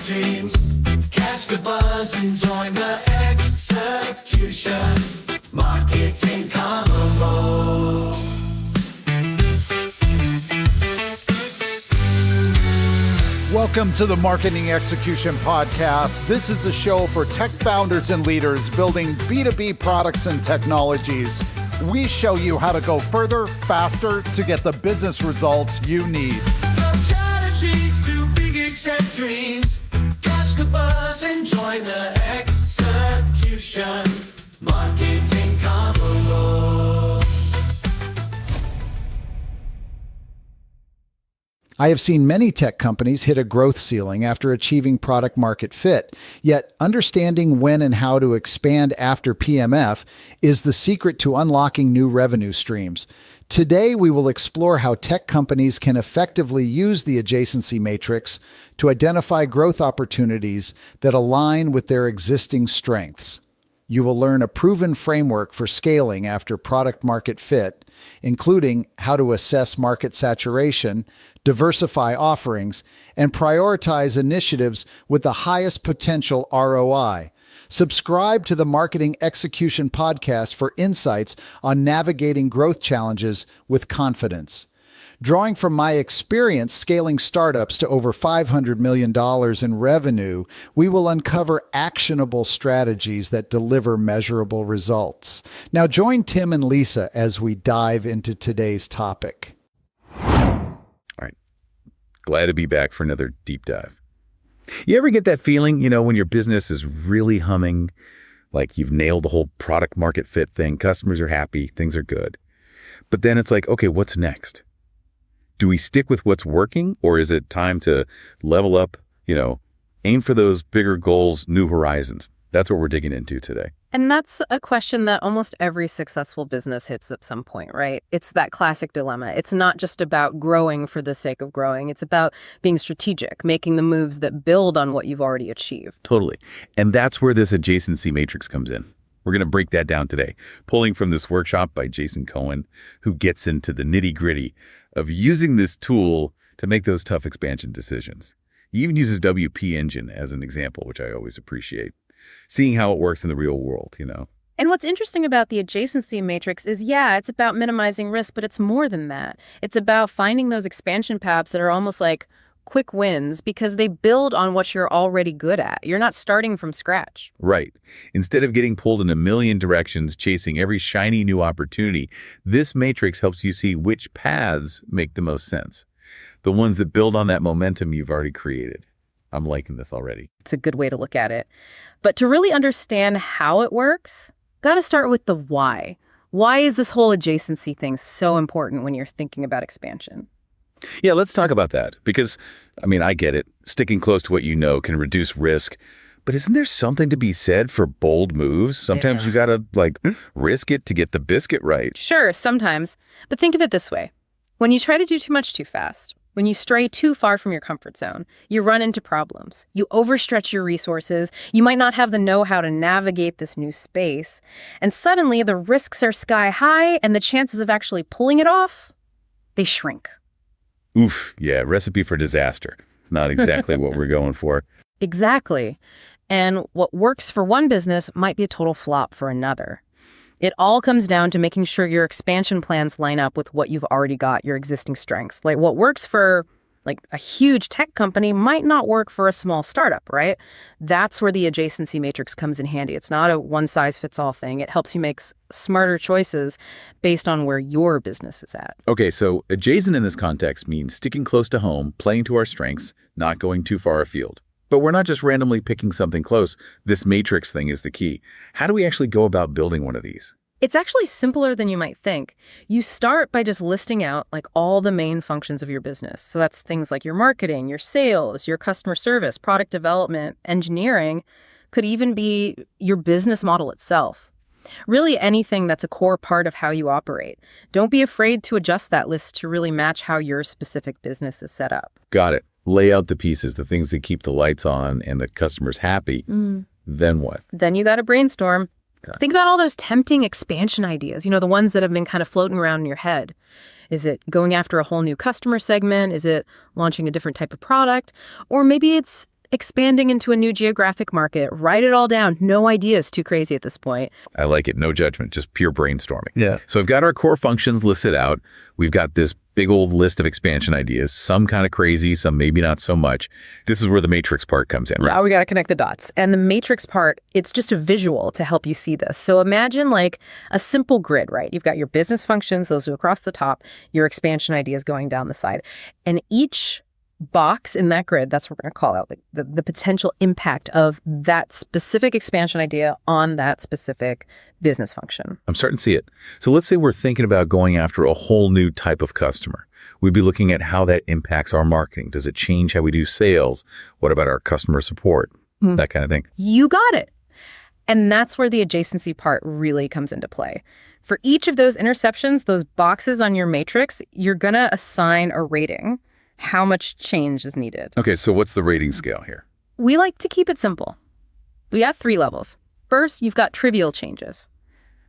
streams. Catch the buzz and join the execution. Marketing combo. Welcome to the Marketing Execution Podcast. This is the show for tech founders and leaders building B2B products and technologies. We show you how to go further, faster to get the business results you need. From strategies to big exec dreams. Catch the buzz and join the execution. Marketing combo. I have seen many tech companies hit a growth ceiling after achieving product market fit, yet understanding when and how to expand after PMF is the secret to unlocking new revenue streams. Today, we will explore how tech companies can effectively use the Adjacency Matrix to identify growth opportunities that align with their existing strengths. You will learn a proven framework for scaling after product market fit, including how to assess market saturation, diversify offerings, and prioritize initiatives with the highest potential ROI. Subscribe to the Marketing Execution Podcast for insights on navigating growth challenges with confidence. Drawing from my experience scaling startups to over $500 million in revenue, we will uncover actionable strategies that deliver measurable results. Now join Tim and Lisa as we dive into today's topic. All right. Glad to be back for another deep dive. You ever get that feeling, when your business is really humming, like you've nailed the whole product market fit thing, customers are happy, things are good. But then it's like, okay, what's next? Do we stick with what's working, or is it time to level up, aim for those bigger goals, new horizons? That's what we're digging into today. And that's a question that almost every successful business hits at some point, right? It's that classic dilemma. It's not just about growing for the sake of growing. It's about being strategic, making the moves that build on what you've already achieved. Totally. And that's where this adjacency matrix comes in. We're going to break that down today, pulling from this workshop by Jason Cohen, who gets into the nitty-gritty of using this tool to make those tough expansion decisions. He even uses WP Engine as an example, which I always appreciate. Seeing how it works in the real world, And what's interesting about the adjacency matrix is, it's about minimizing risk, but it's more than that. It's about finding those expansion paths that are almost like quick wins because they build on what you're already good at. You're not starting from scratch. Right. Instead of getting pulled in a million directions, chasing every shiny new opportunity, this matrix helps you see which paths make the most sense. The ones that build on that momentum you've already created. I'm liking this already. It's a good way to look at it. But to really understand how it works, got to start with the why. Why is this whole adjacency thing so important when you're thinking about expansion? Yeah, let's talk about that because, I get it. Sticking close to what you know can reduce risk. But isn't there something to be said for bold moves? Sometimes you got to, risk it to get the biscuit right. Sure, sometimes. But think of it this way. When you try to do too much too fast, when you stray too far from your comfort zone, you run into problems. You overstretch your resources. You might not have the know-how to navigate this new space. And suddenly the risks are sky high and the chances of actually pulling it off, they shrink. Oof, yeah, recipe for disaster. Not exactly what we're going for. Exactly. And what works for one business might be a total flop for another. It all comes down to making sure your expansion plans line up with what you've already got, your existing strengths. Like what works for a huge tech company might not work for a small startup, right? That's where the adjacency matrix comes in handy. It's not a one-size-fits-all thing. It helps you make smarter choices based on where your business is at. Okay, so adjacent in this context means sticking close to home, playing to our strengths, not going too far afield. But we're not just randomly picking something close. This matrix thing is the key. How do we actually go about building one of these? It's actually simpler than you might think. You start by just listing out all the main functions of your business. So that's things like your marketing, your sales, your customer service, product development, engineering, could even be your business model itself. Really anything that's a core part of how you operate. Don't be afraid to adjust that list to really match how your specific business is set up. Got it. Lay out the pieces, the things that keep the lights on and the customers happy. Then what? Then you got to brainstorm. Think about all those tempting expansion ideas, the ones that have been kind of floating around in your head. Is it going after a whole new customer segment? Is it launching a different type of product? Or maybe it's expanding into a new geographic market. Write it all down. No idea is too crazy at this point. I like it. No judgment, just pure brainstorming. Yeah. So we've got our core functions listed out. We've got this big old list of expansion ideas, some kind of crazy, some maybe not so much. This is where the matrix part comes in, right? Now we got to connect the dots. And the matrix part, it's just a visual to help you see this. So imagine like a simple grid, right? You've got your business functions, those are across the top, your expansion ideas going down the side. And each box in that grid, that's what we're going to call out the potential impact of that specific expansion idea on that specific business function. I'm starting to see it. So let's say we're thinking about going after a whole new type of customer. We'd be looking at how that impacts our marketing. Does it change how we do sales? What about our customer support? That kind of thing. You got it. And that's where the adjacency part really comes into play. For each of those interceptions, those boxes on your matrix, you're going to assign a rating. How much change is needed? Okay, so what's the rating scale here? We like to keep it simple. We got 3 levels. First, you've got trivial changes.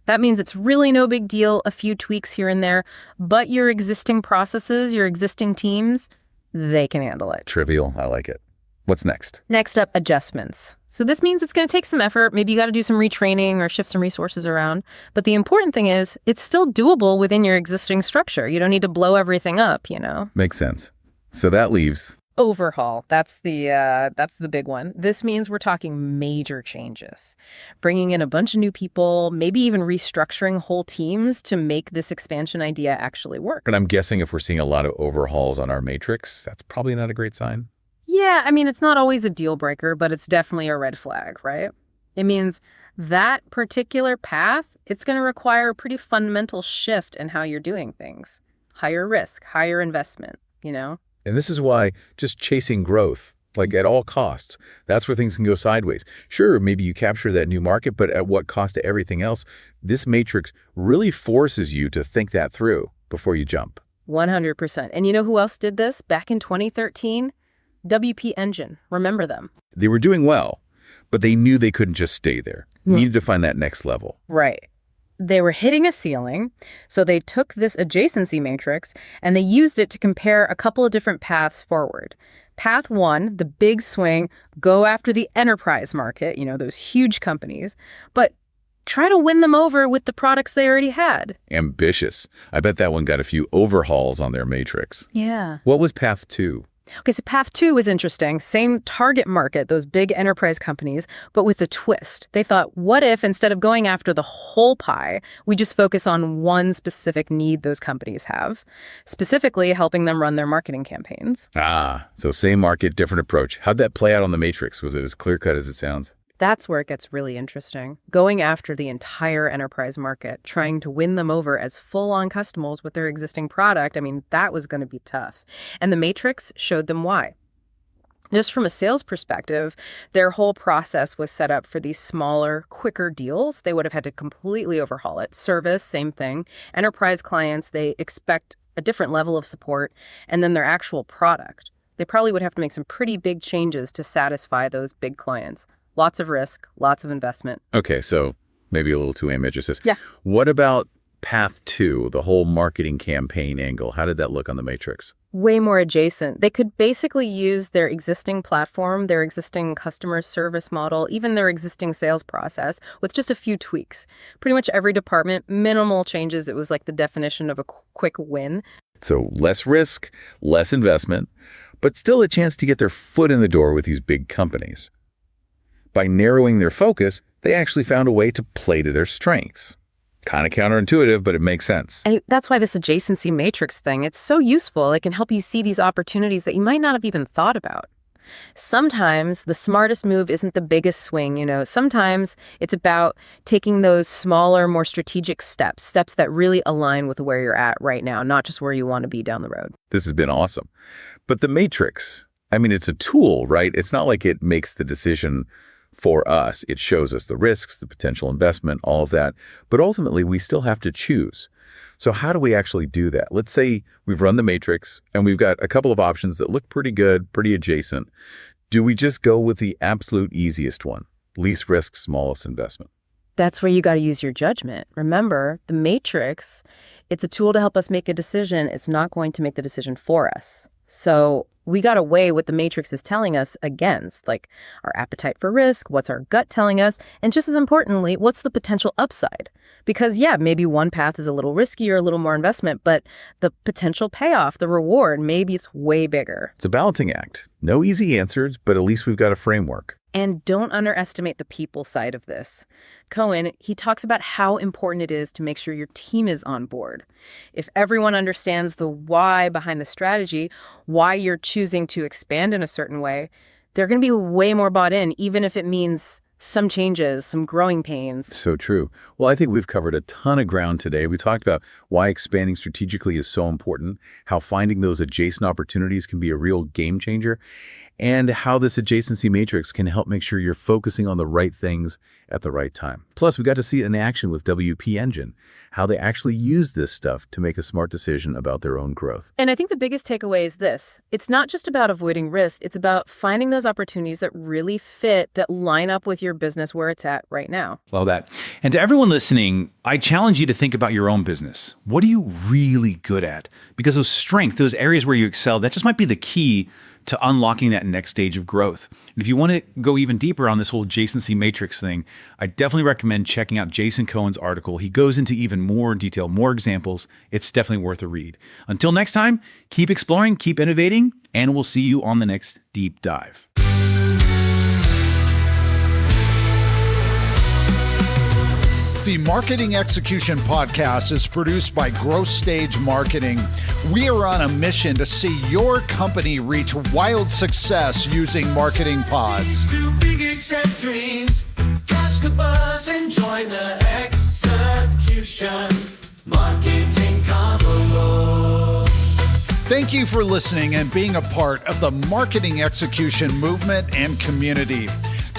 That means it's really no big deal, a few tweaks here and there, but your existing processes, your existing teams, they can handle it. Trivial, I like it. What's next? Next up, adjustments. So this means it's going to take some effort. Maybe you got to do some retraining or shift some resources around. But the important thing is it's still doable within your existing structure. You don't need to blow everything up, you know? Makes sense. So that leaves overhaul. That's the big one. This means we're talking major changes, bringing in a bunch of new people, maybe even restructuring whole teams to make this expansion idea actually work. And I'm guessing if we're seeing a lot of overhauls on our matrix, that's probably not a great sign. Yeah, I mean, it's not always a deal breaker, but it's definitely a red flag, right? It means that particular path, it's going to require a pretty fundamental shift in how you're doing things. Higher risk, higher investment, you know? And this is why just chasing growth, like at all costs, that's where things can go sideways. Sure, maybe you capture that new market, but at what cost to everything else? This matrix really forces you to think that through before you jump. 100%. And you know who else did this? Back in 2013, WP Engine. Remember them? They were doing well, but they knew they couldn't just stay there. Needed to find that next level. Right. They were hitting a ceiling, so they took this adjacency matrix and they used it to compare a couple of different paths forward. Path 1, the big swing, go after the enterprise market, you know, those huge companies, but try to win them over with the products they already had. Ambitious. I bet that one got a few overhauls on their matrix. Yeah. What was path 2? Okay, so path 2 was interesting. Same target market, those big enterprise companies, but with a twist. They thought, what if instead of going after the whole pie, we just focus on one specific need those companies have, specifically helping them run their marketing campaigns? So same market, different approach. How'd that play out on the matrix? Was it as clear-cut as it sounds? That's where it gets really interesting. Going after the entire enterprise market, trying to win them over as full-on customers with their existing product, I mean, that was going to be tough. And the Matrix showed them why. Just from a sales perspective, their whole process was set up for these smaller, quicker deals. They would have had to completely overhaul it. Service, same thing. Enterprise clients, they expect a different level of support. And then their actual product, they probably would have to make some pretty big changes to satisfy those big clients. Lots of risk, lots of investment. Okay, so maybe a little too ambitious. Yeah. What about path 2, the whole marketing campaign angle? How did that look on the matrix? Way more adjacent. They could basically use their existing platform, their existing customer service model, even their existing sales process with just a few tweaks. Pretty much every department, minimal changes. It was like the definition of a quick win. So less risk, less investment, but still a chance to get their foot in the door with these big companies. By narrowing their focus, they actually found a way to play to their strengths. Kind of counterintuitive, but it makes sense. And that's why this adjacency matrix thing, it's so useful. It can help you see these opportunities that you might not have even thought about. Sometimes the smartest move isn't the biggest swing, you know. Sometimes it's about taking those smaller, more strategic steps that really align with where you're at right now, not just where you want to be down the road. This has been awesome. But the matrix, I mean, it's a tool, right? It's not like it makes the decision for us. It shows us the risks, the potential investment, all of that. But ultimately, we still have to choose. So how do we actually do that? Let's say we've run the matrix and we've got a couple of options that look pretty good, pretty adjacent. Do we just go with the absolute easiest one? Least risk, smallest investment. That's where you got to use your judgment. Remember, the matrix, it's a tool to help us make a decision. It's not going to make the decision for us. So We got to weigh what the matrix is telling us against, like our appetite for risk, what's our gut telling us, and just as importantly, what's the potential upside? Because yeah, maybe one path is a little risky or a little more investment, but the potential payoff, the reward, maybe it's way bigger. It's a balancing act. No easy answers, but at least we've got a framework. And don't underestimate the people side of this. Cohen, he talks about how important it is to make sure your team is on board. If everyone understands the why behind the strategy, why you're choosing to expand in a certain way, they're going to be way more bought in, even if it means some changes, some growing pains. So true. Well, I think we've covered a ton of ground today. We talked about why expanding strategically is so important, how finding those adjacent opportunities can be a real game changer, and how this adjacency matrix can help make sure you're focusing on the right things at the right time. Plus, we got to see it in action with WP Engine, how they actually use this stuff to make a smart decision about their own growth. And I think the biggest takeaway is this. It's not just about avoiding risk. It's about finding those opportunities that really fit, that line up with your business where it's at right now. Love that. And to everyone listening, I challenge you to think about your own business. What are you really good at? Because those strengths, those areas where you excel, that just might be the key to unlocking that next stage of growth. And if you want to go even deeper on this whole adjacency matrix thing, I definitely recommend checking out Jason Cohen's article. He goes into even more detail, more examples. It's definitely worth a read. Until next time, keep exploring, keep innovating, and we'll see you on the next deep dive. The Marketing Execution Podcast is produced by Growth Stage Marketing. We are on a mission to see your company reach wild success using marketing pods. Too big accept dreams. Catch the buzz and join the execution. Marketing combo. Thank you for listening and being a part of the marketing execution movement and community.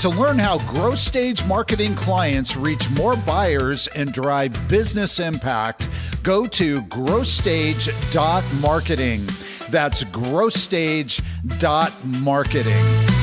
To learn how growth stage marketing clients reach more buyers and drive business impact, go to growthstage.marketing. That's growthstage.marketing.